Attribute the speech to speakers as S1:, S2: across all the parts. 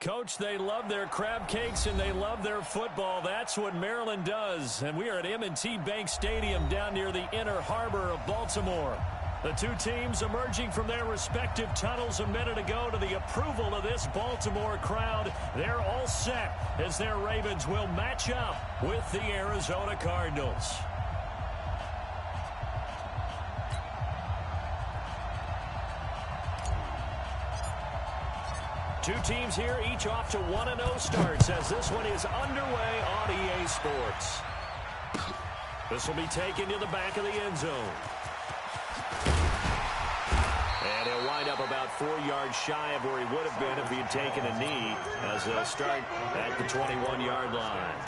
S1: Coach, they love their crab cakes and they love their football. That's what Maryland does. And we are at M&T Bank Stadium down near the inner harbor of Baltimore. The two teams emerging from their respective tunnels a minute ago to the approval of this Baltimore crowd. They're all set as their Ravens will match up with the Arizona Cardinals. Two teams here, each off to 1-0 starts as this one is underway on EA Sports. This will be taken to the back of the end zone. And he'll wind up about 4 yards shy of where he would have been if he had taken a knee, as they'll start at the 21-yard line.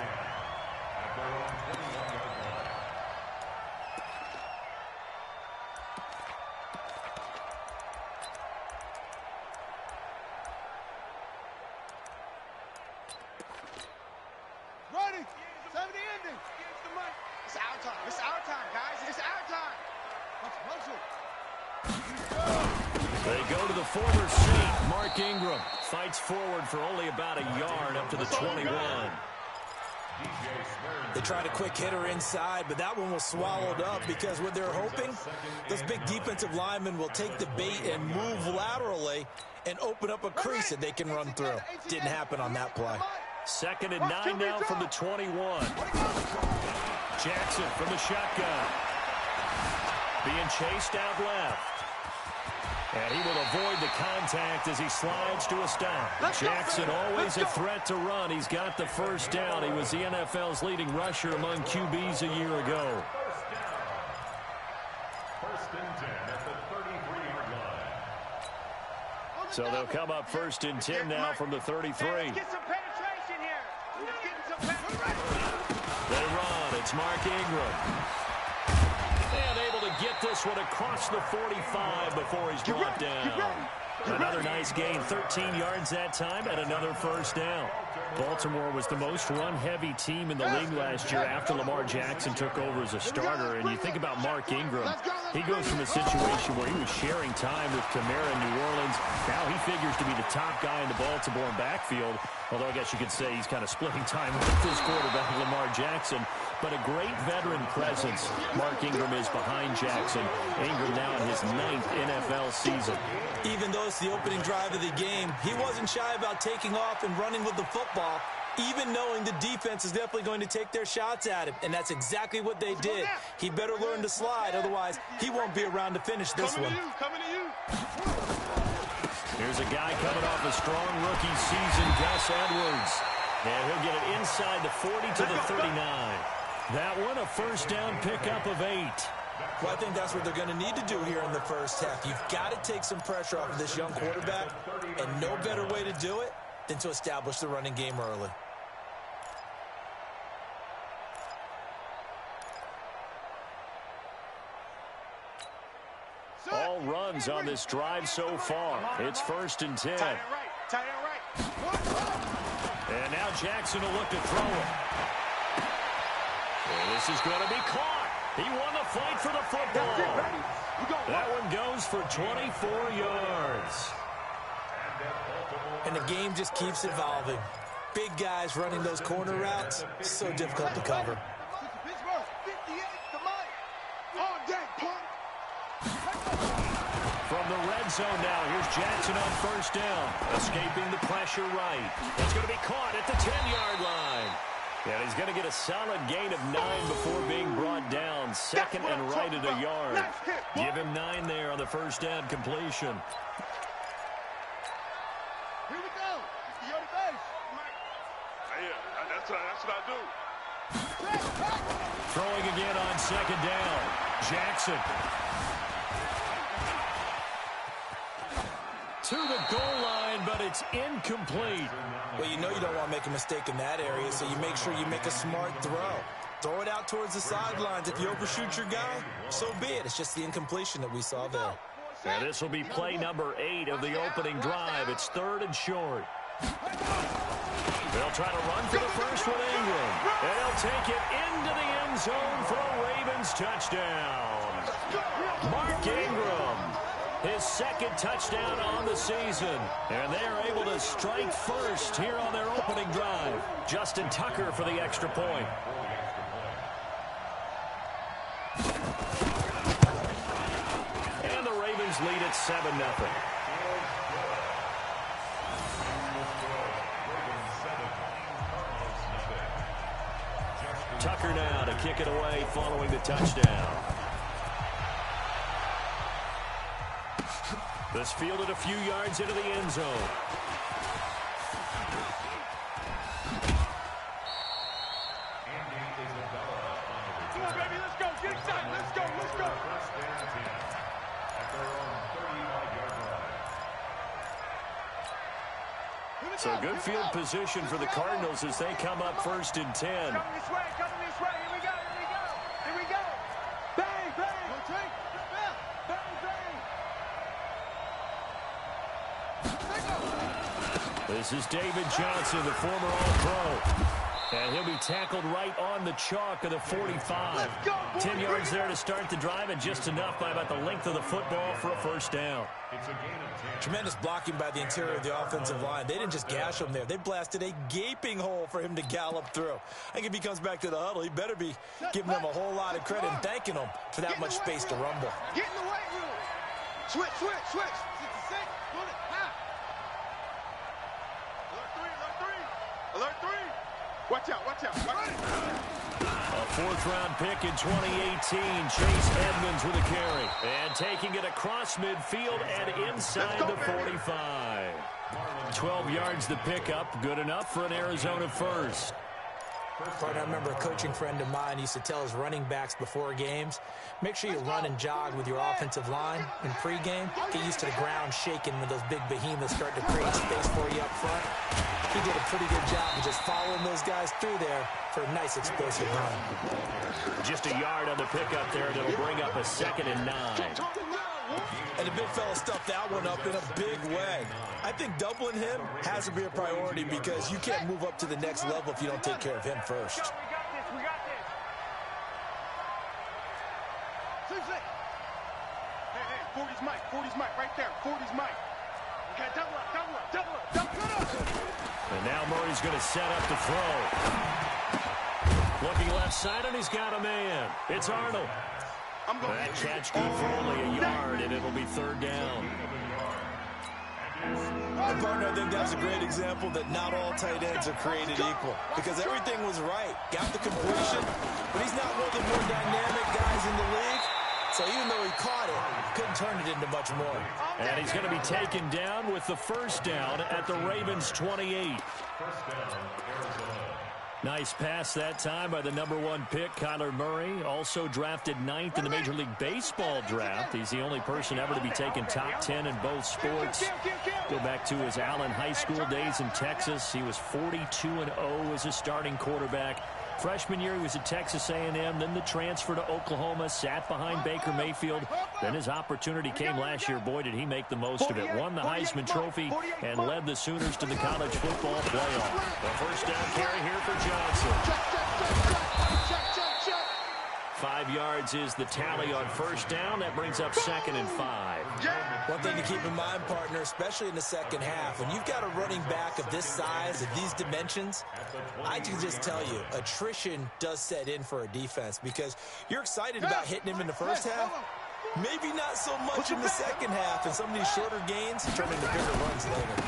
S1: Fights forward for only about a yard up to the 21.
S2: They tried a quick hitter inside, but that one was swallowed up because what they're hoping, those big defensive linemen will take the bait and move laterally and open up a crease that they can run through. Didn't happen on that play.
S1: 2nd and 9 now from the 21. Jackson from the shotgun. Being chased out left. And he will avoid the contact as he slides to a stop. Jackson always a threat to run. He's got the first down. He was the NFL's leading rusher among QBs a year ago.
S3: First and 10 at the 33-yard line.
S1: So they'll come up 1st and 10 now from the 33.
S4: Let's get some penetration here. Let's get some penetration.
S1: They run. It's Mark Ingram. And able to get this one across the 45 before he's brought down. Another nice gain, 13 yards that time, and another first down. Baltimore was the most run-heavy team in the league last year after Lamar Jackson took over as a starter. And you think about Mark Ingram, he goes from a situation where he was sharing time with Kamara in New Orleans. Now he figures to be the top guy in the Baltimore backfield, although I guess you could say he's kind of splitting time with his quarterback, Lamar Jackson. But a great veteran presence, Mark Ingram is behind Jackson. Ingram now in his 9th NFL season.
S2: Even though it's the opening drive of the game, he wasn't shy about taking off and running with the football, even knowing the defense is definitely going to take their shots at him. And that's exactly what they did. He better learn to slide, otherwise he won't be around to finish this one.
S4: Coming to you.
S1: Here's a guy coming off a strong rookie season, Gus Edwards. And he'll get it inside the 40 to the 39. That one, a first down pickup of 8.
S2: Well, I think that's what they're going to need to do here in the first half. You've got to take some pressure off of this young quarterback, and no better way to do it than to establish the running game early.
S1: All runs on this drive so far. It's 1st and 10.
S4: Tight end right.
S1: And now Jackson will look to throw it. And this is going to be caught. He won the fight for the football. That one goes for 24 yards.
S2: And the game just keeps evolving. Big guys running those corner routes, so difficult to cover.
S1: From the red zone now, here's Jackson on first down. Escaping the pressure right. It's going to be caught at the 10-yard line. And he's going to get a solid gain of 9 before being brought down. 2nd and right at a yard. Give him 9 there on the first down completion.
S4: Here we go. It's the other base.
S5: Yeah, that's what I do.
S1: Throwing again on 2nd down. Jackson. To the goal line, but it's incomplete.
S2: Well, you know you don't want to make a mistake in that area, so you make sure you make a smart throw. Throw it out towards the sidelines. If you overshoot your guy, so be it. It's just the incompletion that we saw there.
S1: And this will be play number 8 of the opening drive. It's 3rd and short. They'll try to run for the first with Ingram. And they'll take it into the end zone for a Ravens touchdown. Mark Ingram, his second touchdown on the season. And they are able to strike first here on their opening drive. Justin Tucker for the extra point. And the Ravens lead at 7-0. Tucker now to kick it away following the touchdown. This fielded a few yards into the end zone.
S4: Come on, baby, let's go. Get excited. Let's go. Let's go.
S1: So good field position for the Cardinals as they come up 1st and 10.
S4: Coming this way. Coming this way. Here we go. Here we go. Here we go. Bang, bang. Bang, bang.
S1: This is David Johnson, the former All-Pro. And he'll be tackled right on the chalk of the 45. 10 yards there to start the drive, and just enough by about the length of the football for a first down.
S2: Tremendous blocking by the interior of the offensive line. They didn't just gash him there. They blasted a gaping hole for him to gallop through. I think if he comes back to the huddle, he better be giving them a whole lot of credit and thanking them for that much space to rumble.
S4: Get in the weight room. Switch, switch, switch. 66. Pull it. High. Alert 3. Alert 3. Watch out, watch out.
S1: A 4th-round pick in 2018. Chase Edmonds with a carry. And taking it across midfield and inside the 45. 12 yards the pickup. Good enough for an Arizona first.
S2: I remember a coaching friend of mine used to tell his running backs before games, make sure you run and jog with your offensive line in pregame. Get used to the ground shaking when those big behemoths start to create space for you up front. He did a pretty good job of just following those guys through there for a nice explosive run.
S1: Just a yard on the pickup there that'll bring up a 2nd and 9.
S2: And the big fella stuffed that one up in a big way. I think doubling him has to be a priority because you can't move up to the next level if you don't take care of him first.
S4: We got this, we got this. Hey, 40's Mike, right there. 40's Mike. Okay, double up.
S1: And now Murray's going to set up to throw. Looking left side, and he's got a man. It's Arnold. That catch good for only a yard, and it'll be 3rd down.
S2: And partner, I think that's a great example that not all tight ends are created equal because everything was right. Got the completion, but he's not one of the more dynamic guys in the league. So even though he caught it, couldn't turn it into much more.
S1: And he's going to be taken down with the 1st down at the Ravens 28. Nice pass that time by the #1 pick, Kyler Murray. Also drafted 9th in the Major League Baseball draft. He's the only person ever to be taken top 10 in both sports. Go back to his Allen High School days in Texas. He was 42-0 as a starting quarterback. Freshman year, he was at Texas A&M, then the transfer to Oklahoma, sat behind Baker Mayfield. Then his opportunity came last year. Boy, did he make the most of it. Won the Heisman Trophy and led the Sooners to the college football playoff. The 1st down carry here for Johnson. 5 yards is the tally on 1st down. That brings up 2nd and 5.
S2: One thing to keep in mind, partner, especially in the second half, when you've got a running back of this size, of these dimensions, I can just tell you, attrition does set in for a defense because you're excited about hitting him in the first half. Maybe not so much in the second half, and some of these shorter gains turn into bigger runs later.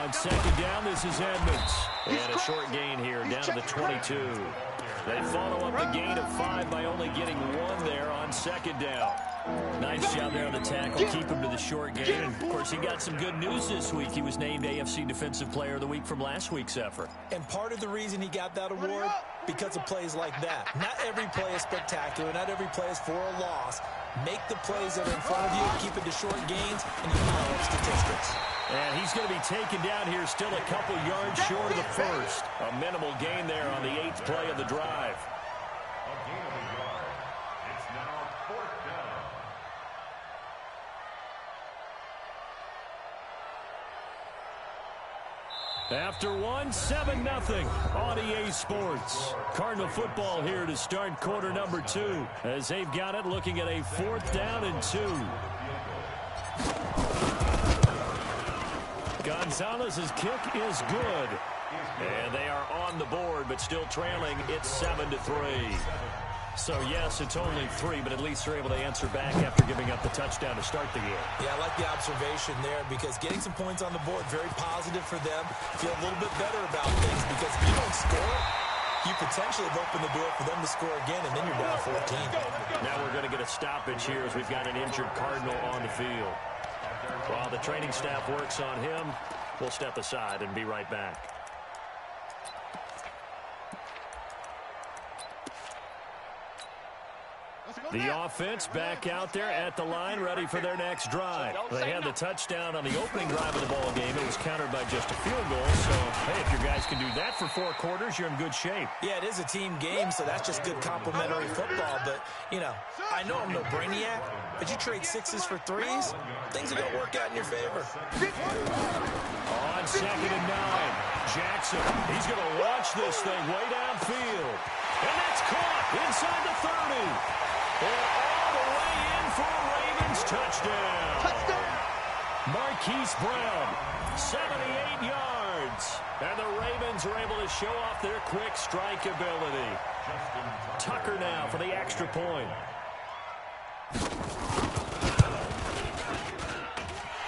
S1: On 2nd down, this is Edmonds. And a short gain here, down to the 22. They follow up the gain of 5 by only getting 1 there on 2nd down. Nice job there on the tackle. Keep him to the short gain. And, of course, he got some good news this week. He was named AFC Defensive Player of the Week from last week's effort.
S2: And part of the reason he got that award, because of plays like that. Not every play is spectacular. Not every play is for a loss. Make the plays that are in front of you, keep it to short gains, and you pile up statistics.
S1: And he's going to be taken down here still a couple yards short of the 1st. A minimal gain there on the 8th play of the drive.
S3: A gain of a yard. It's now 4th down.
S1: After 1, 7-0 on EA Sports. Cardinal football here to start quarter #2 as they've got it looking at a 4th down and 2. Gonzalez's kick is good. And they are on the board, but still trailing. It's 7-3. So, yes, it's only 3, but at least they're able to answer back after giving up the touchdown to start the game.
S2: Yeah, I like the observation there because getting some points on the board, very positive for them. Feel a little bit better about things because if you don't score, you potentially have opened the door for them to score again, and then you're down 14.
S1: Now we're going to get a stoppage here as we've got an injured Cardinal on the field. While the training staff works on him, we'll step aside and be right back. The offense back out there at the line, ready for their next drive. They had the touchdown on the opening drive of the ball game. It was countered by just a field goal. So, hey, if your guys can do that for 4 quarters, you're in good shape.
S2: Yeah, it is a team game, so that's just good complementary football. But, you know, I know I'm no brainiac, but you trade 6s for 3s, things are going to work out in your favor.
S1: On 2nd and 9, Jackson, he's going to launch this thing way downfield. And that's caught inside the 30. And all the way in for a Ravens touchdown. Marquise Brown, 78 yards. And the Ravens are able to show off their quick strike ability. Tucker now for the extra point.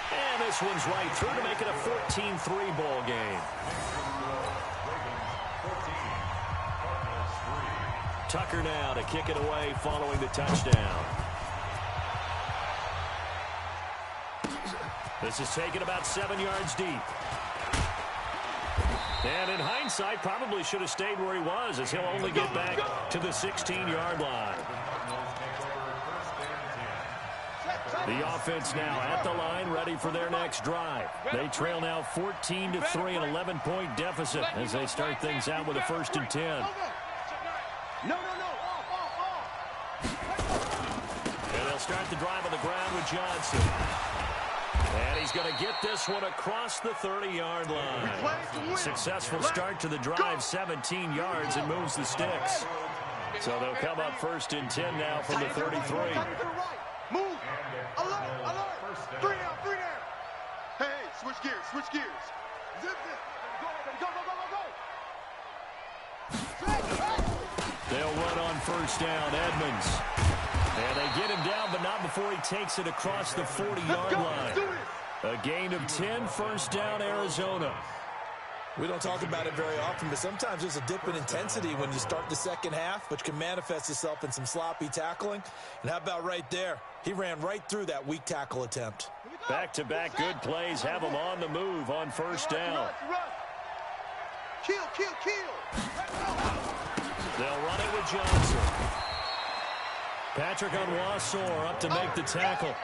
S1: And this one's right through to make it a 14-3 ball game. Tucker now to kick it away following the touchdown. This is taken about 7 yards deep. And in hindsight, probably should have stayed where he was as he'll only get back to the 16-yard line. The offense now at the line, ready for their next drive. They trail now 14-3, an 11-point deficit as they start things out with a 1st and 10.
S4: No.
S1: And they'll start the drive on the ground with Johnson. And he's going to get this one across the 30-yard line. Successful start to the drive, 17 yards, and moves the sticks. So they'll come up 1st and 10 now from the 33.
S4: Move. Alert. 3 down. Hey, switch gears. Zip. Go.
S1: They'll run on 1st down, Edmonds. And they get him down, but not before he takes it across the 40-yard line. A gain of 10, 1st down, Arizona.
S2: We don't talk about it very often, but sometimes there's a dip in intensity when you start the second half, which can manifest itself in some sloppy tackling. And how about right there? He ran right through that weak tackle attempt.
S1: Back-to-back good plays have him on the move on 1st down.
S4: Kill.
S1: They'll run it with Johnson. Patrick Onwuasor up to make the tackle.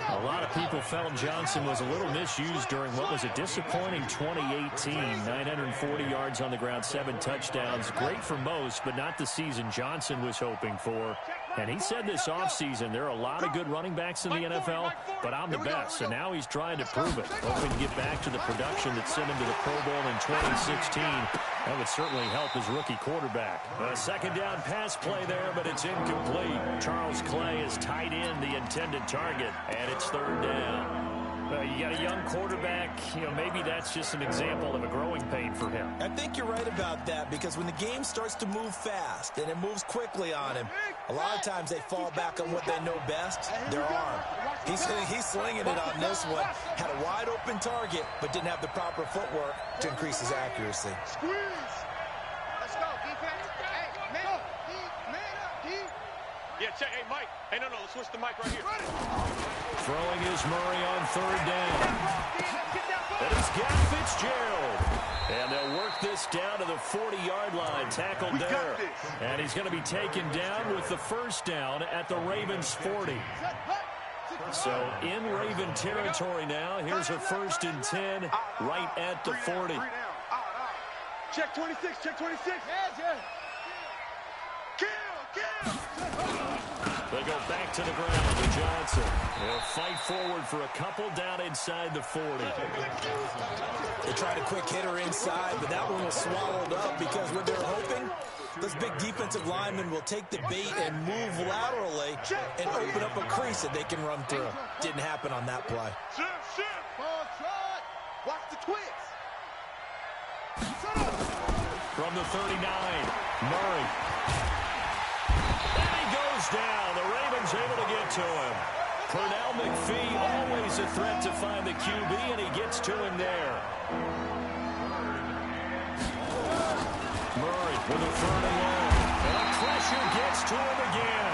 S1: A lot of people felt Johnson was a little misused during what was a disappointing 2018. 940 yards on the ground, 7 touchdowns. Great for most, but not the season Johnson was hoping for. And he said this offseason, there are a lot of good running backs in the NFL, but I'm the best. So now he's trying to prove it, hoping to get back to the production that sent him to the Pro Bowl in 2016. That would certainly help his rookie quarterback. A 2nd down pass play there, but it's incomplete. Charles Clay is tied in the intended target, and it's 3rd down. You got a young quarterback, maybe that's just an example of a growing pain for him.
S2: I think you're right about that because when the game starts to move fast and it moves quickly on him, a lot of times they fall back on what they know best, their arm. He's slinging it on this one. Had a wide open target, but didn't have the proper footwork to increase his accuracy.
S4: Squeeze. Let's go, defense. Hey, man up, D. Yeah, check. Hey, Mike. Hey, no, let's switch the mic right here.
S1: Throwing is Murray on 3rd down. That is Gap Fitzgerald. And they'll work this down to the 40-yard line. Tackled there. And he's going to be taken down with the 1st down at the Ravens' 40. So in Raven territory now. Here's a 1st and 10 right at the 40.
S4: Check 26. Kill.
S1: They go back to the ground with Johnson. They'll fight forward for a couple down inside the 40.
S2: They tried a quick hitter inside, but that one was swallowed up because what they're hoping Those big defensive linemen will take the bait and move laterally and open up a crease that they can run through. Didn't happen on that play.
S4: Watch the twist.
S1: From the 39, Murray. And he goes down. The Ravens able to get to him. Pernell McPhee, always a threat to find the QB, and he gets to him there. Murray with a 3rd and long. And the pressure gets to him again.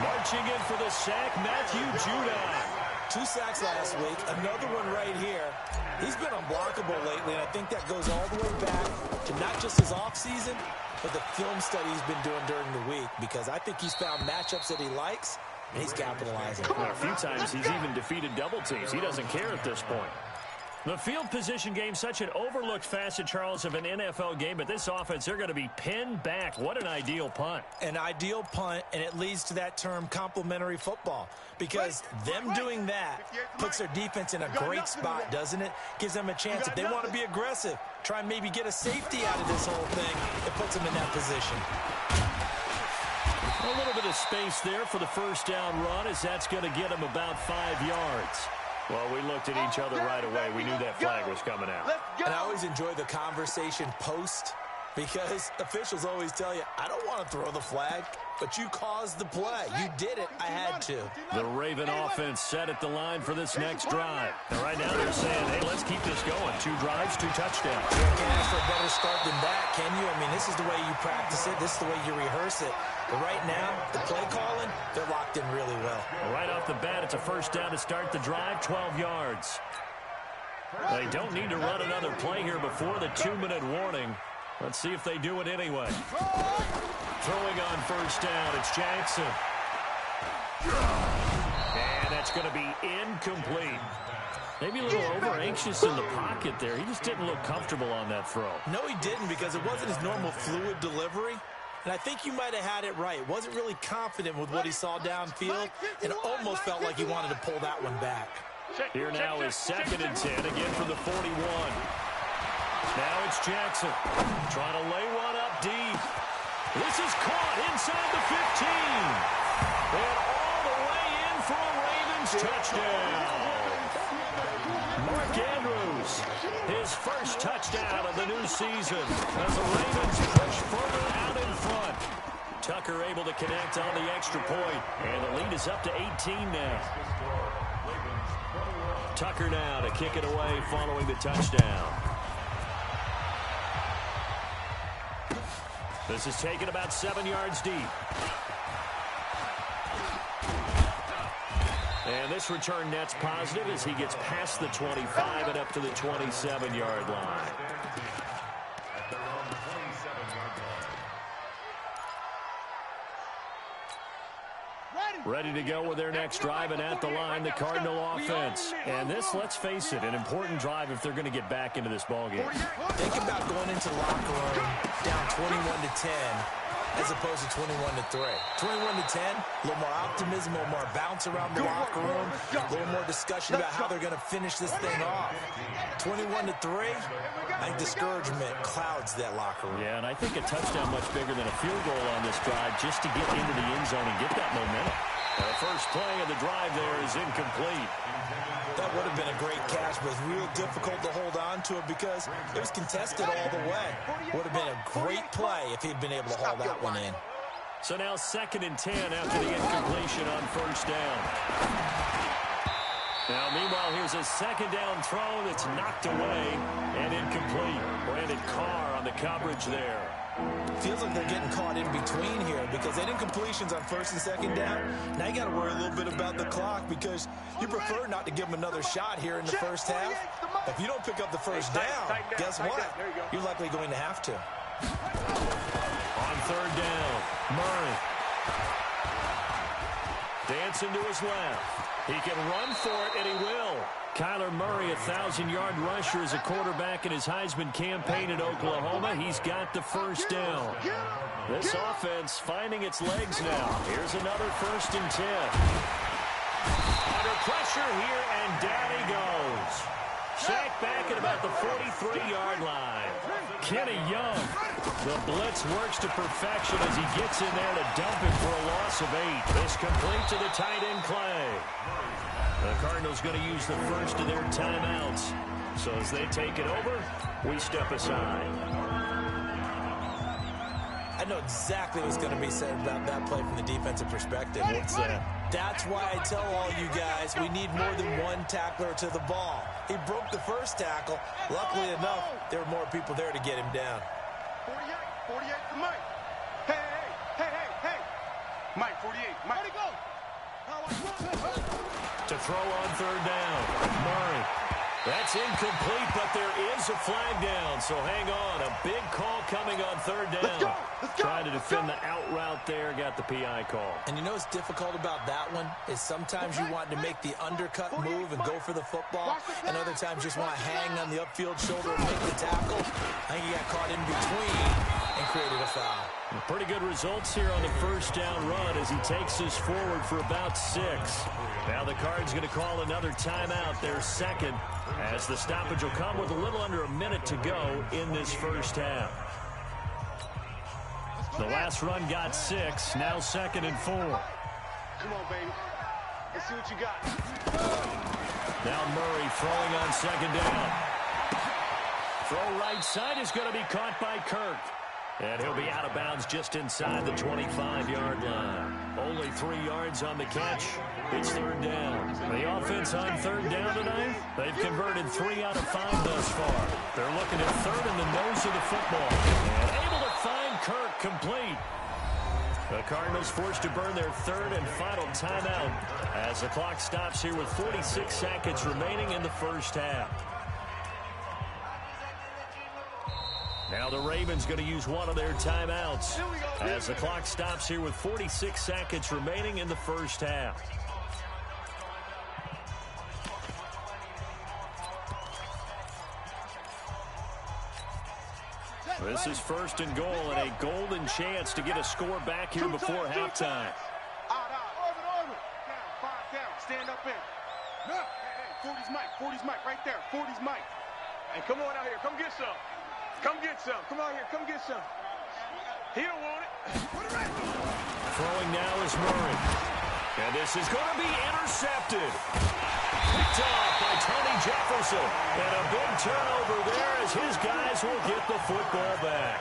S1: Marching in for the sack, Matthew Judon.
S2: 2 sacks last week, another one right here. He's been unblockable lately, and I think that goes all the way back to not just his offseason, but the film study he's been doing during the week, because I think he's found matchups that he likes, and he's capitalizing.
S1: Well, a few times he's even defeated double teams. He doesn't care at this point. The field position game, such an overlooked facet, Charles, of an NFL game, but this offense, they're going to be pinned back. What an ideal punt.
S2: An ideal punt, and it leads to that term complementary football, because them doing that puts their defense in a great spot, doesn't it? Gives them a chance. If they want to be aggressive, try and maybe get a safety out of this whole thing, it puts them in that position.
S1: A little bit of space there for the first down run, as that's going to get him about 5 yards. Well, we looked at each other right away. We knew that flag was coming out.
S2: And I always enjoy the conversation post, because officials always tell you, I don't want to throw the flag, but you caused the play. You did it. I had to.
S1: The Raven offense set at the line for this next drive. And right now they're saying, hey, let's keep this going. 2 drives, 2 touchdowns.
S2: You can't ask for a better start than that, can you? I mean, this is the way you practice it. This is the way you rehearse it. But right now, the play calling, they're locked in really well.
S1: Right off the bat, it's a first down to start the drive, 12 yards. They don't need to run another play here before the 2-minute warning. Let's see if they do it anyway. Throwing on first down, it's Jackson. And that's going to be incomplete. Maybe a little over-anxious in the pocket there. He just didn't look comfortable on that throw.
S2: No, he didn't, because it wasn't his normal fluid delivery. And I think you might have had it right. Wasn't really confident with what he saw downfield, and almost felt like he wanted to pull that one back.
S1: Here now is 2nd and 10, again from the 41. Now it's Jackson trying to lay one up deep. This is caught inside the 15. And all the way in for a Ravens touchdown. Mark Andrews, his first touchdown of the new season as the Ravens push further out in front. Tucker able to connect on the extra point, and the lead is up to 18 now. Tucker now to kick it away following the touchdown. This is taken about 7 yards deep. And this return net's positive as he gets past the 25 and up to the 27-yard line. Ready to go with their next drive, and at the line, the Cardinal offense. And this, let's face it, an important drive if they're going to get back into this ballgame.
S2: Think about going into the locker room down 21-10 as opposed to 21-3. 21-10, a little more optimism, a little more bounce around the locker room, a little more discussion about how they're going to finish this thing off. 21-3, I think discouragement clouds that locker room.
S1: Yeah, and I think a touchdown much bigger than a field goal on this drive just to get into the end zone and get that momentum. The first play of the drive there is incomplete.
S2: That would have been a great catch, but it was real difficult to hold on to it because it was contested all the way. Would have been a great play if he'd been able to haul that one in.
S1: So now 2nd and 10 after the incompletion on first down. Now, meanwhile, here's a 2nd down throw that's knocked away and incomplete. Brandon Carr on the coverage there.
S2: Feels like they're getting caught in between here because they had incompletions on 1st and 2nd down. Now you got to worry a little bit about the clock because you prefer not to give them another shot here in the first half. If you don't pick up the first down, guess what? You're likely going to have to.
S1: On 3rd down, Murray. Dancing to his left. He can run for it, and he will. Kyler Murray, 1,000-yard rusher as a quarterback in his Heisman campaign at Oklahoma. He's got the first down. This offense finding its legs now. Here's another 1st and 10. Under pressure here, and down he goes. Sacked back at about the 43-yard line. Kenny Young. The blitz works to perfection as he gets in there to dump him for a loss of 8. This complete to the tight end, Clay. The Cardinals going to use the first of their timeouts. So as they take it over, we step aside.
S2: I know exactly what's going to be said about that play from the defensive perspective.
S1: What's that?
S2: That's why I tell all you guys we need more than one tackler to the ball. He broke the first tackle. Luckily enough, there were more people there to get him down.
S4: 48 to Mike. Hey. Mike, 48. Mike. Where'd he go?
S1: To throw on third down. Murray. That's incomplete, but there is a flag down, so hang on. A big call coming on third down.
S4: Let's go.
S1: Trying to defend the out route there, got the PI call.
S2: And you know what's difficult about that one is sometimes you want to make the undercut move and go for the football, and other times you just want to hang on the upfield shoulder and make the tackle. I think he got caught in between and created a foul.
S1: Pretty good results here on the first down run as he takes us forward for about 6. Now the Cards going to call another timeout, their second, as the stoppage will come with a little under a minute to go in this first half. The last run got 6, now 2nd and 4.
S4: Come on, baby. Let's see what you got.
S1: Now Murray throwing on 2nd down. Throw right side is going to be caught by Kirk. And he'll be out of bounds just inside the 25-yard line. Only 3 yards on the catch. It's third down. The offense on third down tonight, they've converted 3 out of 5 thus far. They're looking at third in the nose of the football. And able to find Kirk complete. The Cardinals forced to burn their third and final timeout as the clock stops here with 46 seconds remaining in the first half. Now the Ravens going to use one of their timeouts as the clock stops here with 46 seconds remaining in the first half. This is 1st and goal and a golden chance to get a score back here before halftime.
S4: Orbit. Down, 5 down. Stand up in. Hey, 40's Mike right there. 40's Mike.
S5: Hey, come on out here. Come get some. Come get some. Come out here. Come get some. He don't want it.
S1: Throwing now is Murray. And this is going to be intercepted. Picked off by Tony Jefferson. And a big turnover there as his guys will get the football back.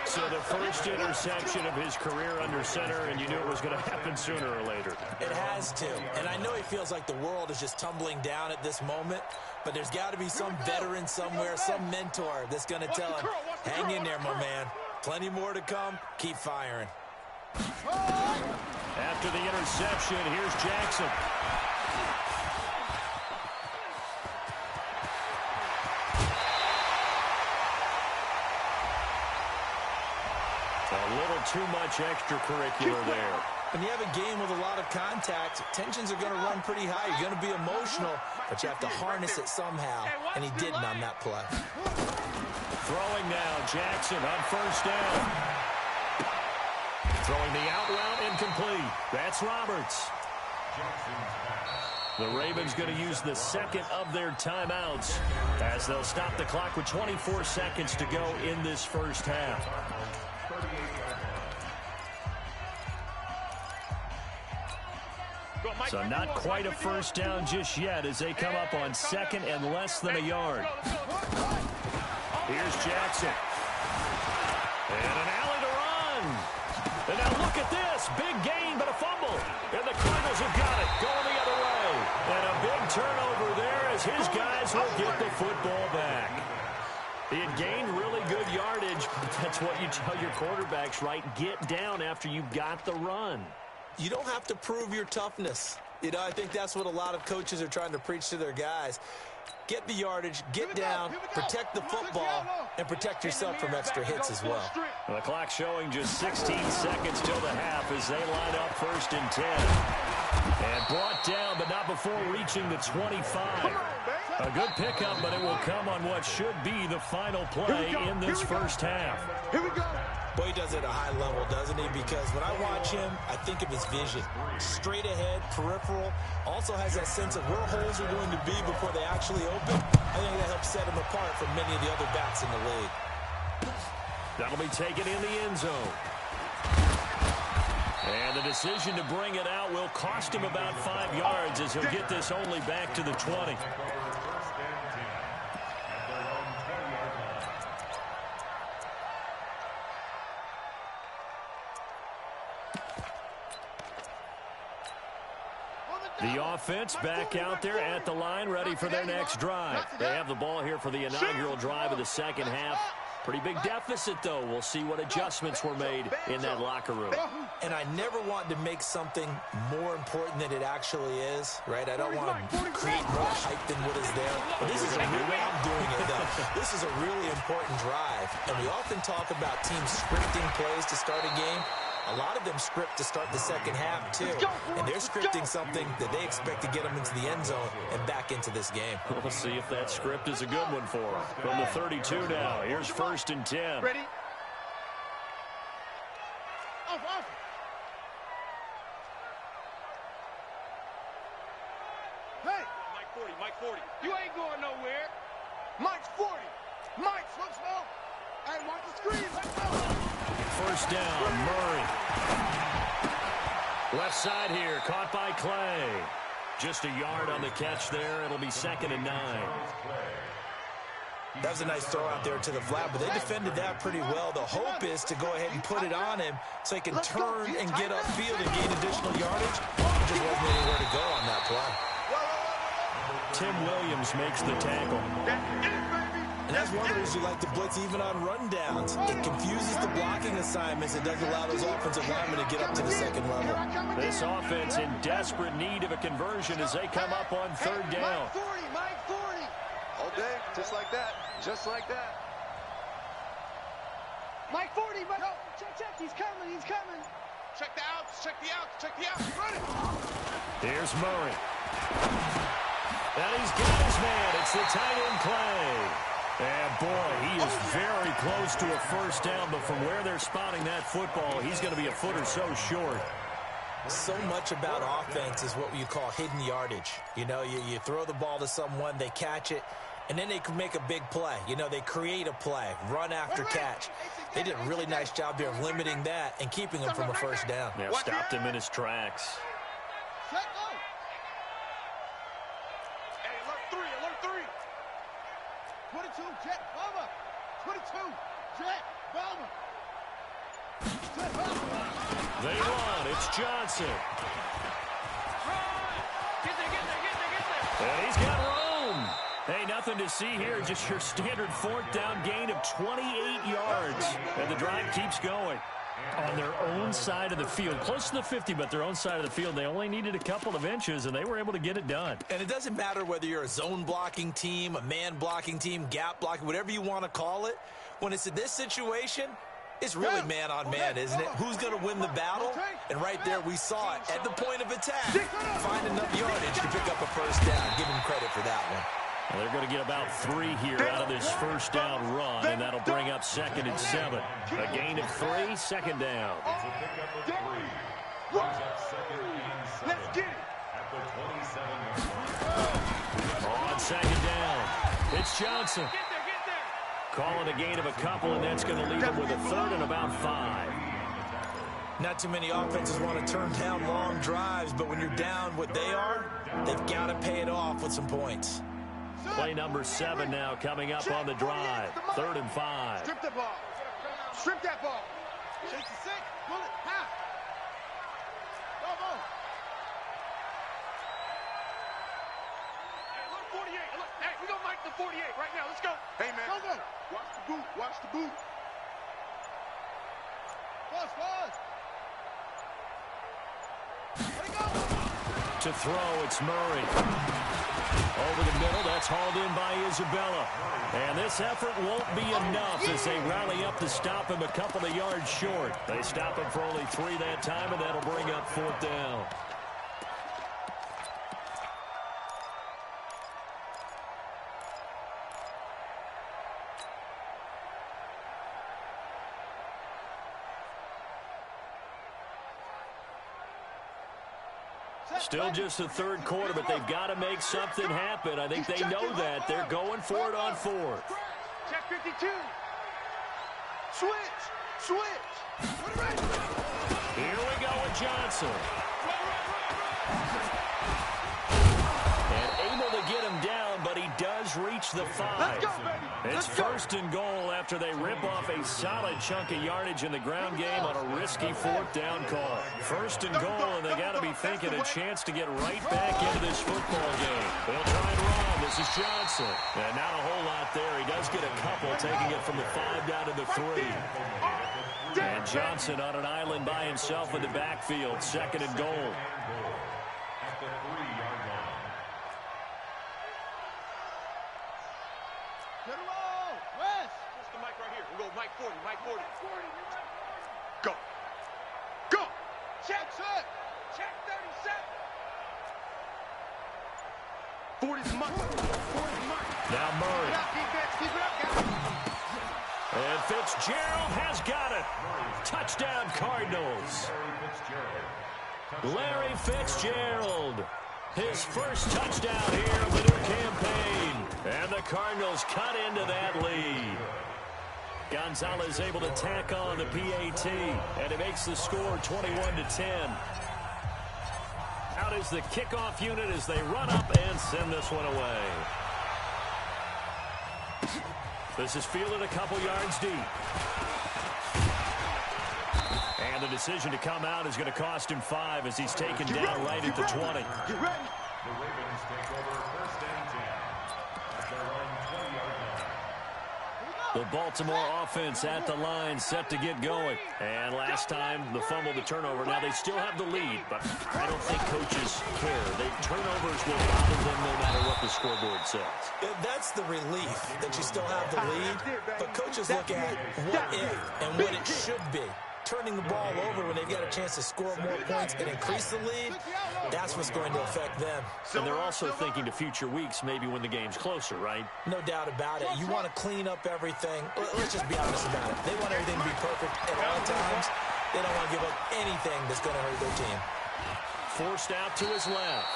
S1: So the first interception of his career under center, and you knew it was going to happen sooner or later.
S2: It has to. And I know he feels like the world is just tumbling down at this moment, but there's got to be some veteran somewhere, some mentor that's going to tell him, hang in there, my man. Plenty more to come. Keep firing.
S1: After the interception, here's Jackson. A little too much extracurricular there.
S2: When you have a game with a lot of contact, tensions are going to run pretty high. You're going to be emotional, but you have to harness it somehow, and he didn't on that play.
S1: Throwing now, Jackson on 1st down. Throwing the out route incomplete. That's Roberts. The Ravens going to use the second of their timeouts as they'll stop the clock with 24 seconds to go in this first half. So not quite a first down just yet as they come up on 2nd and less than a yard. Here's Jackson. And an alley to run. And now look at this. Big gain, but a fumble. And the Cardinals have got it. Going the other way. And a big turnover there as his guys will get the football back. He had gained really good yardage. That's what you tell your quarterbacks, right? Get down after you got the run.
S2: You don't have to prove your toughness. You know, I think that's what a lot of coaches are trying to preach to their guys. Get the yardage, get down, protect the football, and protect yourself from extra hits as well.
S1: The clock showing just 16 seconds till the half as they line up 1st and 10. And brought down, but not before reaching the 25. A good pickup, but it will come on what should be the final play in this first half.
S4: Here we go.
S2: Boy, he does it at a high level, doesn't he? Because when I watch him, I think of his vision. Straight ahead, peripheral, also has that sense of where holes are going to be before they actually open. I think that helps set him apart from many of the other backs in the league.
S1: That'll be taken in the end zone. And the decision to bring it out will cost him about 5 yards as he'll get this only back to the 20. The offense back out there at the line, ready for their next drive. They have the ball here for the inaugural drive of the second half. Pretty big deficit, though. We'll see what adjustments were made in that locker room.
S2: And I never want to make something more important than it actually is, right? I don't want to create more hype than what is there. But this is a new way I'm doing it, though. This is a really important drive. And we often talk about teams scripting plays to start a game. A lot of them script to start the second half, too. And they're scripting something that they expect to get them into the end zone and back into this game.
S1: We'll see if that script is a good one for them. From the 32 now, here's 1st and 10.
S4: Ready? Off. Hey! Mike 40. You ain't going nowhere. Mike's 40. Mike, slow. Hey, watch the screen. Let's go.
S1: 1st down, Murray. Left side here, caught by Clay. Just a yard on the catch there. It'll be 2nd and 9.
S2: That was a nice throw out there to the flat, but they defended that pretty well. The hope is to go ahead and put it on him so he can turn and get upfield and gain additional yardage. There just wasn't anywhere to go on that play.
S1: Tim Williams makes the tackle.
S2: And that's one of the reasons you like to blitz even on rundowns. It confuses the blocking assignments. It doesn't allow those offensive linemen to get up to the second level.
S1: This offense in desperate need of a conversion as they come up on 3rd down.
S4: Mike 40. All day, just like that. Mike 40, check, he's coming. Check the outs. Run it.
S1: Here's Murray. And he's got his man. It's the tight end Clay. And, boy, he is very close to a 1st down, but from where they're spotting that football, he's going to be a foot or so short.
S2: So much about offense is what you call hidden yardage. You know, you throw the ball to someone, they catch it, and then they can make a big play. You know, they create a play, run after catch. They did a really nice job there of limiting that and keeping him from a 1st down.
S1: Yeah, stopped him in his tracks.
S4: Set go. Hey, alert 3. 22, Jet Bomber. 22, Jet Bomber.
S1: They run. It's Johnson.
S4: Get there.
S1: And he's got room. Hey, nothing to see here. Just your standard 4th down gain of 28 yards. And the drive keeps going. On their own side of the field. Close to the 50, but their own side of the field. They only needed a couple of inches, and they were able to get it done.
S2: And it doesn't matter whether you're a zone blocking team, a man blocking team, gap blocking, whatever you want to call it. When it's in this situation, it's really man-on-man, isn't it? Who's going to win the battle? And right there, we saw it. At the point of attack, find enough yardage to pick up a 1st down. Give him credit for that one.
S1: Well, they're going to get about 3 here out of this 1st down run, and that'll bring up 2nd and 7. A gain of 3, 2nd down.
S4: Let's get it.
S1: On 2nd down, it's Johnson.
S4: Get there.
S1: Calling a gain of a couple, and that's going to leave them with a 3rd and about 5.
S2: Not too many offenses want to turn down long drives, but when you're down what they are, they've got to pay it off with some points.
S1: Play number 7 now coming up on the drive. 3rd and 5.
S4: Strip the ball. Strip that ball. Chase the 6. Pull it. Half. Go. Hey, look, 48. Look, hey, we gonna mic the 48 right now. Let's go. Hey, man. Go. Watch the boot. Pause. Let it go.
S1: To throw, it's Murray. Over the middle, that's hauled in by Isabella. And this effort won't be enough as they rally up to stop him a couple of yards short. They stop him for only 3 that time, and that'll bring up 4th down. Still just the third quarter, but they've got to make something happen. I think they know that. They're going for it on fourth.
S4: Check 52. Switch.
S1: Here we go with Johnson. And able to get him down, but he does reach the 5. It's first and goal after they rip off a solid chunk of yardage in the ground game on a risky fourth down call. First and goal, and they got to be thinking a chance to get right back into this football game. They'll try and run. This is Johnson. And not a whole lot there. He does get a couple, taking it from the 5 down to the 3. And Johnson on an island by himself in the backfield. Second and goal.
S3: At the 3-yard line.
S4: Get him all. West. Push the mic right here. We'll go Mike 40. Go. Check set. Check 37. 40's Mike.
S1: Now Murray.
S4: Keep it up, guys.
S1: And Fitzgerald has got it. Touchdown, Cardinals. Larry Fitzgerald. His first touchdown here of the new campaign. And the Cardinals cut into that lead. Gonzalez able to tack on the PAT. And it makes the score 21-10. Out is the kickoff unit as they run up and send this one away. This is fielded a couple yards deep. And the decision to come out is going to cost him 5 as he's taken down right at the 20.
S3: The Ravens take over first and 10 at their own 20-yard line.
S1: The Baltimore offense at the line, set to get going. And last time, the fumble, the turnover. Now, they still have the lead, but I don't think coaches care. Turnovers will bother them no matter what the scoreboard says.
S2: That's the relief that you still have the lead, but coaches look at what if and what it should be. Turning the ball over when they've got a chance to score more points and increase the lead, that's what's going to affect them.
S1: And they're also thinking to future weeks, maybe when the game's closer, right?
S2: No doubt about it. You want to clean up everything. Let's just be honest about it. They want everything to be perfect at all times. They don't want to give up anything that's going to hurt their team.
S1: Forced out to his left.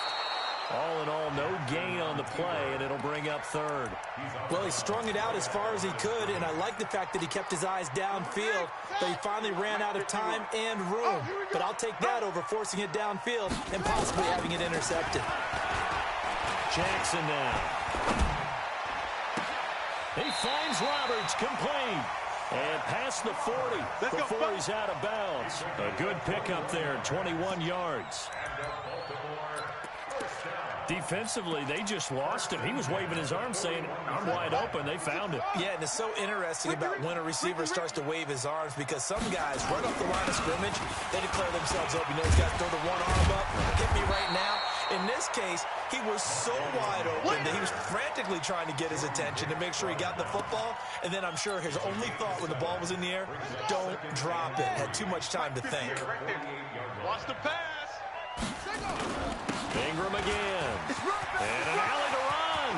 S1: All in all, no gain on the play, and it'll bring up third.
S2: Well, he strung it out as far as he could, and I like the fact that he kept his eyes downfield, but he finally ran out of time and room. But I'll take that over forcing it downfield and possibly having it intercepted.
S1: Jackson now. He finds Roberts complete. And past the 40 before he's out of bounds. A good pickup there, 21 yards. Defensively, they just lost him. He was waving his arms saying, I'm wide open. They found him.
S2: Yeah, and it's so interesting about when a receiver starts to wave his arms because some guys, right off the line of scrimmage, they declare themselves open. You know, he's got to throw the one arm up, hit me right now. In this case, he was so wide open that he was frantically trying to get his attention to make sure he got the football. And then I'm sure his only thought when the ball was in the air, don't drop it. Had too much time to think.
S4: Watch the pass.
S1: Ingram again. And an alley to run.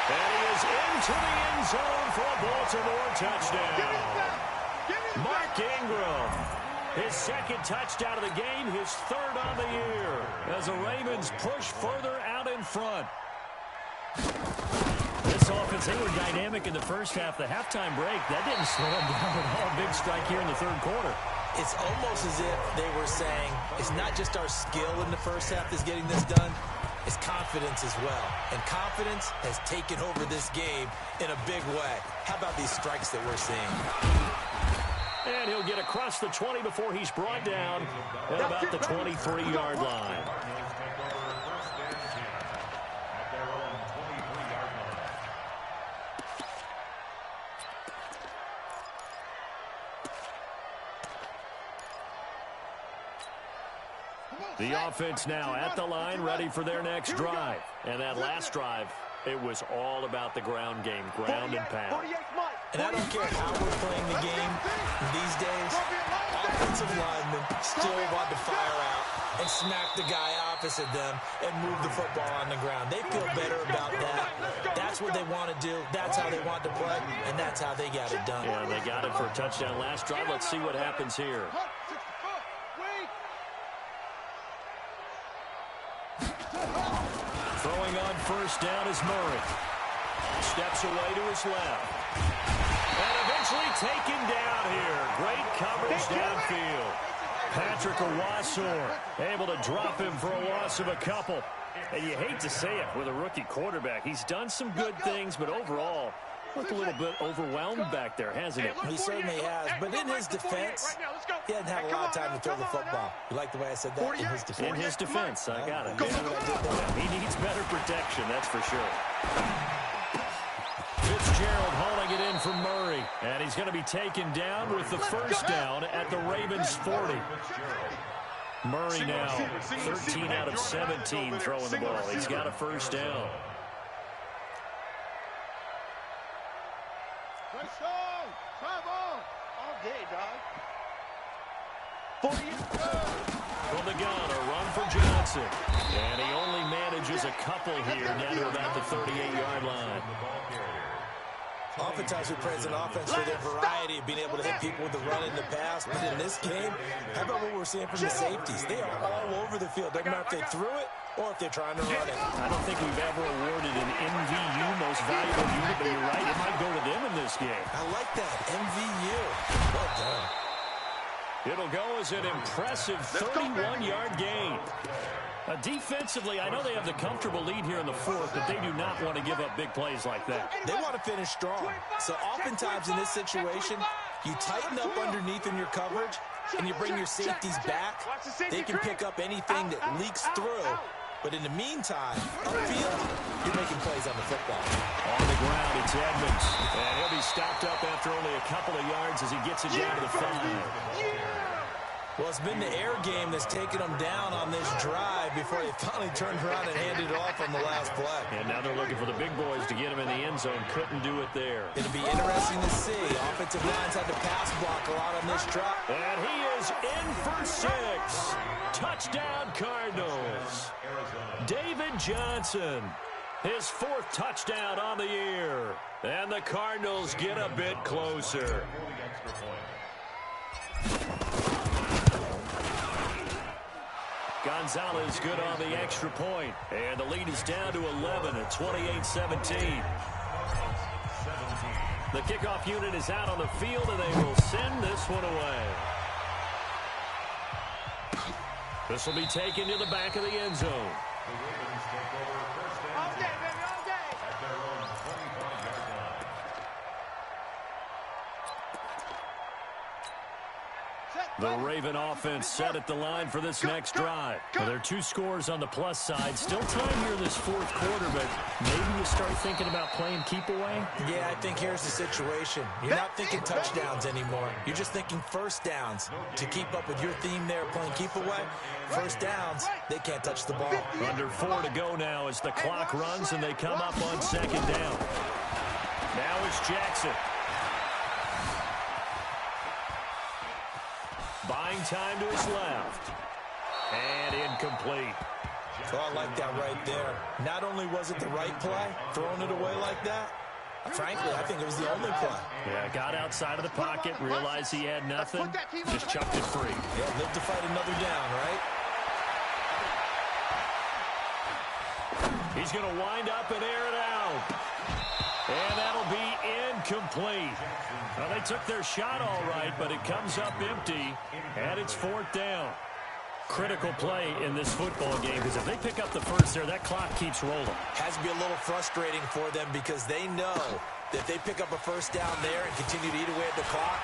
S1: And he is into the end zone for a Baltimore touchdown. Mark Ingram. His second touchdown of the game, his third on the year. As the Ravens push further out in front. This offense, they were dynamic in the first half. The halftime break, that didn't slow them down at all. Big strike here in the third quarter.
S2: It's almost as if they were saying, it's not just our skill in the first half that's getting this done, it's confidence as well. And confidence has taken over this game in a big way. How about these strikes that we're seeing?
S1: And he'll get across the 20 before he's brought down at about the 23-yard line. The offense now at the line, ready for their next drive. And that last drive, it was all about the ground game, ground and pound.
S2: And I don't care how we're playing the game these days, offensive linemen still want to fire out and smack the guy opposite them and move the football on the ground. They feel better about that. That's what they want to do. That's how they want to play, and that's how they got it done.
S1: Yeah, they got it for a touchdown last drive. Let's see what happens here. Throwing on first down is Murray. Steps away to his left. And eventually taken down here. Great coverage downfield. Patrick Owasor able to drop him for a loss of a couple. And you hate to say it with a rookie quarterback. He's done some good things, but overall, looked a little bit overwhelmed back there, hasn't he?
S2: He certainly has, but in his defense, he hadn't had a lot of time to throw the football. You like the way I said that? In his defense.
S1: In his defense, I got it.
S2: Yeah.
S1: He needs better protection, that's for sure. Fitzgerald hauling it in for Murray, and he's going to be taken down with the first down at the Ravens' 40. Murray now 13 out of 17 throwing the ball. He's got a first down. From the gun, a run for Johnson. And he only manages a couple here down to about the 38-yard line.
S2: Oftentimes we praise an offense for their variety of being able to hit people with the run in the pass. But in this game, how about what we're seeing from the safeties? They are all over the field. Doesn't matter if they threw it or if they're trying to run it.
S1: I don't think we've ever awarded an MVU, most valuable unit, but you're right, it might go to them in this game.
S2: I like that, MVU. Well done.
S1: It'll go as an impressive 31-yard gain. Defensively, I know they have the comfortable lead here in the fourth, but they do not want to give up big plays like that.
S2: They want to finish strong. So oftentimes in this situation, you tighten up underneath in your coverage, and you bring your safeties back. They can pick up anything that leaks through. But in the meantime, upfield, you're making plays on the football.
S1: On the ground, it's Edmonds. And he'll be stopped up after only a couple of yards as he gets it down to the 5.
S2: Well, it's been the air game that's taken them down on this drive before they finally turned around and handed it off on the last play.
S1: And now they're looking for the big boys to get him in the end zone. Couldn't do it there.
S2: It'll be interesting to see. Offensive lines had to pass block a lot on this drop.
S1: And he is in for 6. Touchdown, Cardinals. David Johnson, his 4th touchdown on the year. And the Cardinals get a bit closer. Gonzalez good on the extra point. And the lead is down to 11 at 28-17. The kickoff unit is out on the field, and they will send this one away. This will be taken to the back of the end zone.
S3: The Ravens take over first and 10 at their own 25-yard line.
S1: The Raven offense set at the line for this next drive. Well, there are 2 scores on the plus side. Still time here in this fourth quarter, but maybe you start thinking about playing keep away?
S2: Yeah, I think here's the situation. You're not thinking touchdowns anymore. You're just thinking first downs. To keep up with your theme there, playing keep away, first downs, they can't touch the ball.
S1: Under 4 to go now as the clock runs and they come up on second down. Now it's Jackson. Buying time to his left. And incomplete.
S2: Oh, I like that right there. Not only was it the right play, throwing it away like that, frankly, I think it was the only play.
S1: Yeah, got outside of the pocket, realized he had nothing, just chucked it free.
S2: Yeah, live to fight another down, right?
S1: He's going to wind up and air it out. And that'll be incomplete. Well, they took their shot all right, but it comes up empty, and it's 4th down. Critical play in this football game, because if they pick up the first there, that clock keeps rolling.
S2: Has to be a little frustrating for them because they know that if they pick up a first down there and continue to eat away at the clock,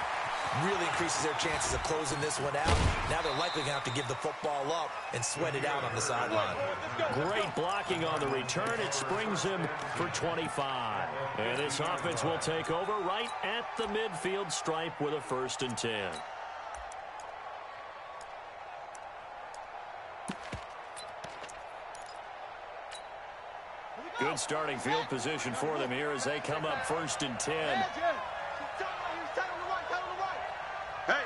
S2: really increases their chances of closing this one out. Now they're likely going to have to give the football up and sweat it out on the sideline.
S1: Great blocking on the return. It springs him for 25. And this offense will take over right at the midfield stripe with a 1st and 10. Good starting field position for them here as they come up 1st and 10.
S5: Hey.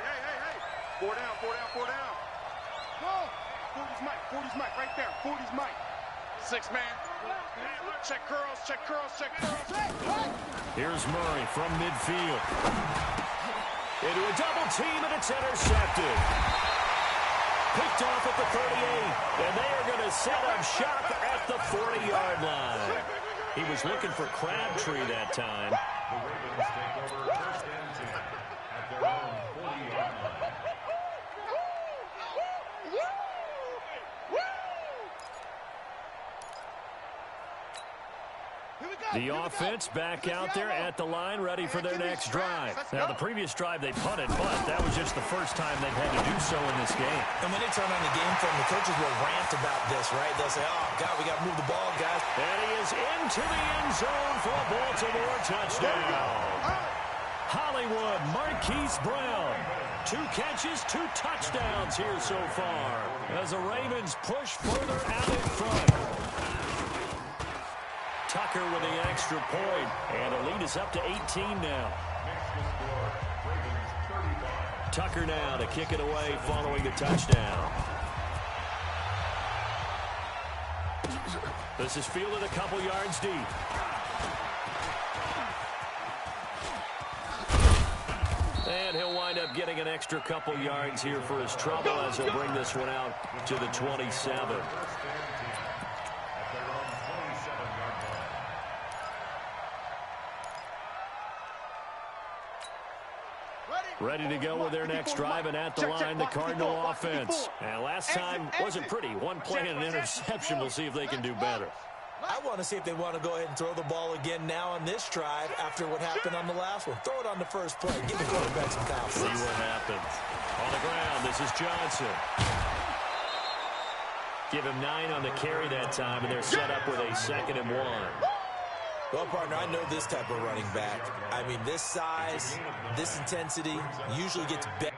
S5: 4 down. 40's Mike right there. 40's Mike. 6 man. Check curls.
S1: Here's Murray from midfield. Into a double team, and it's intercepted. Picked off at the 38, and they are going to set up shop at the 40-yard line. He was looking for Crabtree that time.
S3: The Ravens take over first and 10 at their own 40-yard line.
S1: The offense back out there at the line, ready for their next drive. Now, the previous drive they punted, but that was just the first time they've had to do so in this game.
S2: And when they turn on the game film, the coaches will rant about this, right? They'll say, oh, God, we got to move the ball, guys.
S1: And he is into the end zone for a Baltimore touchdown. Hollywood, Marquise Brown. 2 catches, 2 touchdowns here so far as the Ravens push further out in front. Tucker with the extra point, and the lead is up to 18 now. Tucker now to kick it away following the touchdown. This is fielded a couple yards deep. And he'll wind up getting an extra couple yards here for his trouble as he'll bring this one out to the 27. Ready to go with their next drive, and at the line, the Cardinal offense. And last time wasn't pretty. One play and an interception. We'll see if they can do better.
S2: I want to see if they want to go ahead and throw the ball again now on this drive after what happened on the last one. Throw it on the first play. Give the quarterback some confidence.
S1: See what happens. On the ground, this is Johnson. Give him 9 on the carry that time, and they're set up with a 2nd and 1.
S2: Well, partner, I know this type of running back. I mean, this size, this intensity usually gets better.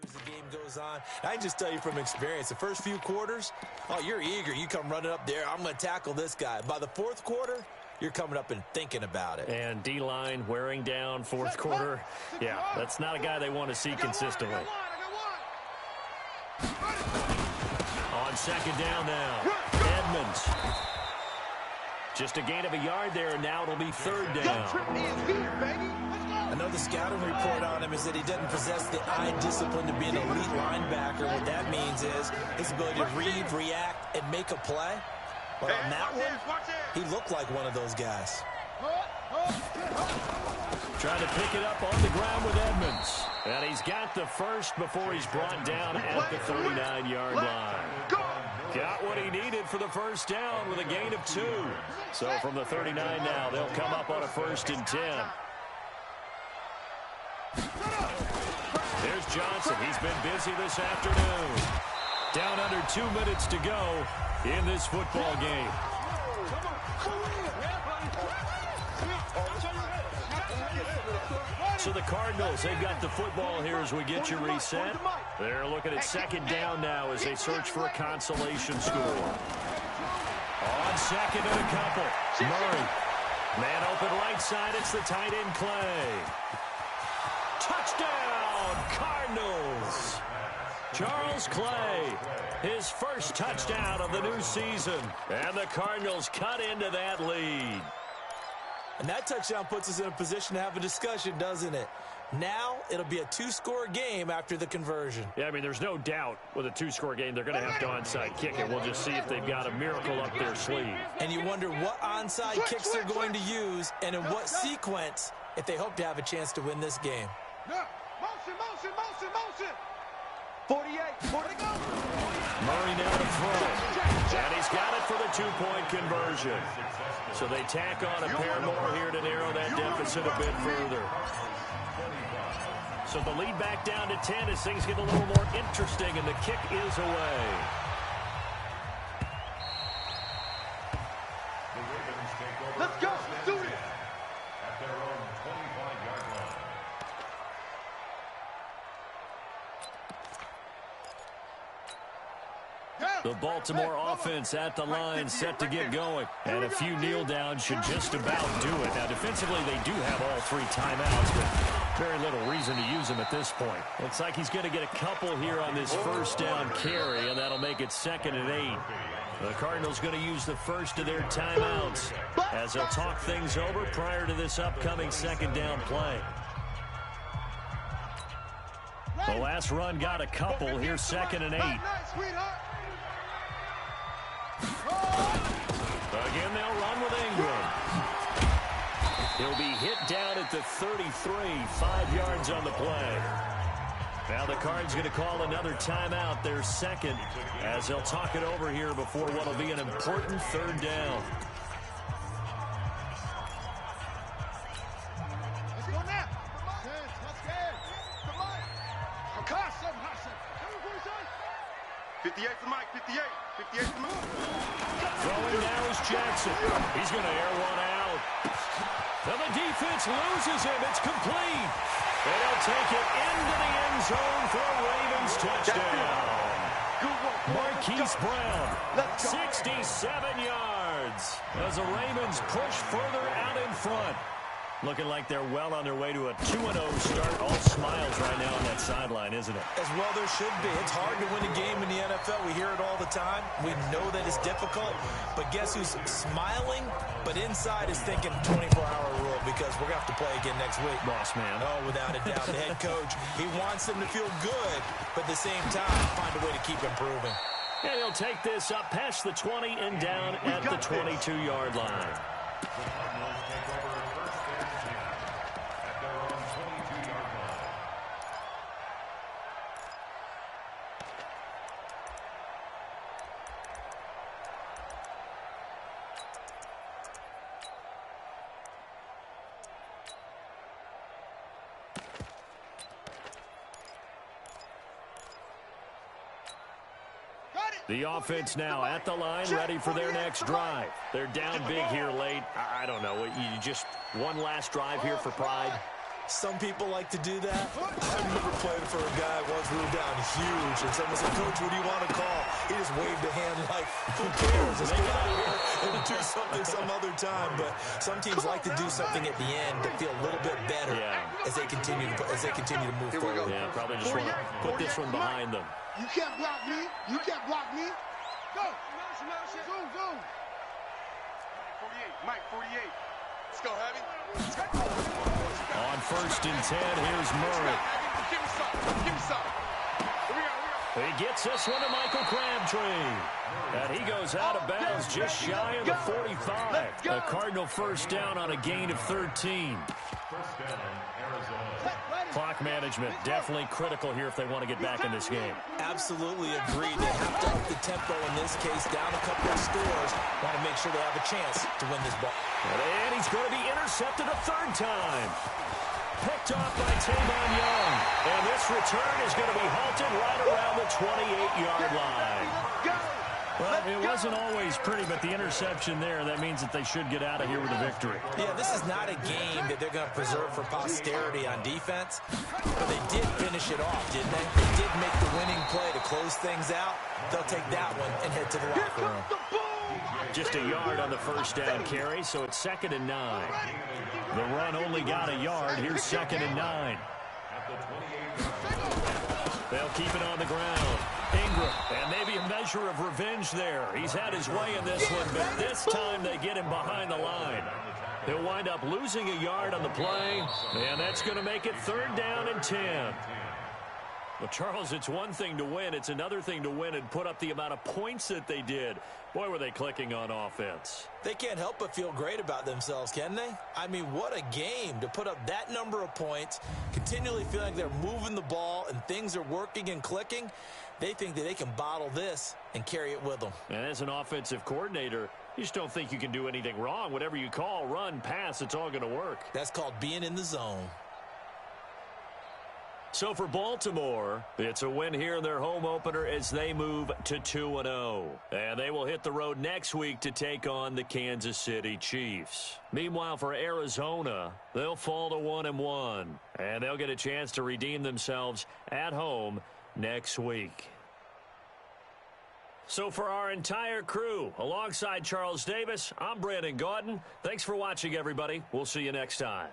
S2: As the game goes on, I can just tell you from experience, the first few quarters, oh, you're eager. You come running up there. I'm going to tackle this guy. By the 4th quarter, you're coming up and thinking about it.
S1: And D-line wearing down 4th quarter. Yeah, that's not a guy they want to see consistently. On 2nd down now, Edmonds. Just a gain of a yard there, and now it'll be 3rd down.
S2: I know the scouting report on him is that he doesn't possess the eye discipline to be an elite linebacker. What that means is his ability to read, react, and make a play. But on that one, he looked like one of those guys.
S1: Trying to pick it up on the ground with Edmonds. And he's got the first before he's brought down at the 39-yard line. Got what he needed for the first down with a gain of 2. So from the 39 now, they'll come up on a 1st and 10. There's Johnson. He's been busy this afternoon. Down under 2 minutes to go in this football game. So the Cardinals, they've got the football here as we get you reset. They're looking at 2nd down now as they search for a consolation score. On 2nd and a couple. Murray. Man open right side. It's the tight end Clay. Touchdown, Cardinals. Charles Clay, his first touchdown of the new season. And the Cardinals cut into that lead.
S2: And that touchdown puts us in a position to have a discussion, doesn't it? Now it'll be a 2-score game after the conversion.
S1: Yeah, I mean, there's no doubt with a 2-score game they're going to have to onside kick it. We'll just see if they've got a miracle up their sleeve.
S2: And you wonder what onside kicks they're going to use and in what sequence if they hope to have a chance to win this game.
S4: Motion. 48, 40 go.
S1: Murray now to throw. And he's got it for the 2-point conversion. So they tack on a pair more here to narrow that deficit a bit further. So the lead back down to 10 as things get a little more interesting, and the kick is away.
S4: Let's go. Do it.
S3: At their own 25-yard line.
S1: The Baltimore offense at the line set to get going. And a few kneel downs should just about do it. Now, defensively, they do have all 3 timeouts, but Very little reason to use him at this point. Looks like he's going to get a couple here on this first down carry, and that'll make it 2nd and 8. The Cardinals going to use the first of their timeouts as they'll talk things over prior to this upcoming 2nd down play. The last run got a couple. Here's 2nd and 8. Again, they'll run with Ingram. He'll be hit down at the 33, 5 yards on the play. Now the Cards going to call another timeout, their second, as they'll talk it over here before what will be an important 3rd down.
S4: Let's go now. Let's go. Come on.
S5: 58 for Mike, 58. 58 for Mike.
S1: Throwing now is Jackson. He's going to air one out. And the defense loses him. It's complete. And he'll take it into the end zone for a Ravens touchdown. Marquise Brown, 67 yards as the Ravens push further out in front. Looking like they're well on their way to a 2-0 start. All smiles right now on that sideline, isn't it?
S2: As well there should be. It's hard to win a game in the NFL. We hear it all the time. We know that it's difficult. But guess who's smiling, but inside is thinking 24-hour rule, because we're going to have to play again next week.
S1: Boss man.
S2: Oh, without a doubt. The head coach, he wants them to feel good, but at the same time, find a way to keep improving.
S1: And he'll take this up past the 20 and down at the 22-yard line. The offense now at the line, ready for their next drive. They're down big here late. I don't know. You just one last drive here for pride?
S2: Some people like to do that. I remember playing for a guy once. We were down huge, and someone said, "Coach, what do you want to call?" He just waved a hand like, "Who cares? Let's get out of here and do something some other time." But some teams like to do something at the end to feel a little bit better as they continue to move forward.
S1: Yeah, probably just want to put this one behind them.
S4: You can't block me. You can't block me. Go. Zoom, zoom.
S5: 48, Mike, 48. Let's go, Heavy.
S1: On 1st and 10, here's Murray.
S5: Give me some. Give me some. Here we go.
S1: He gets this one to Michael Crabtree. And he goes out of bounds just shy of the 45. A Cardinal first down on a gain of 13.
S3: First down, Arizona.
S1: Clock management definitely critical here if they want to get back in this game.
S2: Absolutely agreed. They have to up the tempo in this case, down a couple of scores. Want to make sure they have a chance to win this ball.
S1: And he's going to be intercepted a 3rd time. Picked off by Tavon Young. And this return is going to be halted right around the 28-yard line. Well, it wasn't always pretty, but the interception there, that means that they should get out of here with a victory.
S2: Yeah, this is not a game that they're going to preserve for posterity on defense, but they did finish it off, didn't they? They did make the winning play to close things out. They'll take that one and head to the locker room.
S1: Just a yard on the first down carry, so it's 2nd and 9. The run only got a yard. Here's 2nd and 9. They'll keep it on the ground. Ingram, and maybe a measure of revenge there. He's had his way in this one, but this time they get him behind the line. He'll wind up losing a yard on the play, and that's going to make it 3rd down and 10. Well, Charles, it's one thing to win. It's another thing to win and put up the amount of points that they did. Boy, were they clicking on offense.
S2: They can't help but feel great about themselves, can they? I mean, what a game to put up that number of points, continually feeling like they're moving the ball and things are working and clicking. They think that they can bottle this and carry it with them.
S1: And as an offensive coordinator, you just don't think you can do anything wrong. Whatever you call, run, pass, it's all going to work.
S2: That's called being in the zone.
S1: So for Baltimore, it's a win here in their home opener as they move to 2-0. And they will hit the road next week to take on the Kansas City Chiefs. Meanwhile, for Arizona, they'll fall to 1-1. And they'll get a chance to redeem themselves at home next week. So for our entire crew, alongside Charles Davis, I'm Brandon Gaudin. Thanks for watching, everybody. We'll see you next time.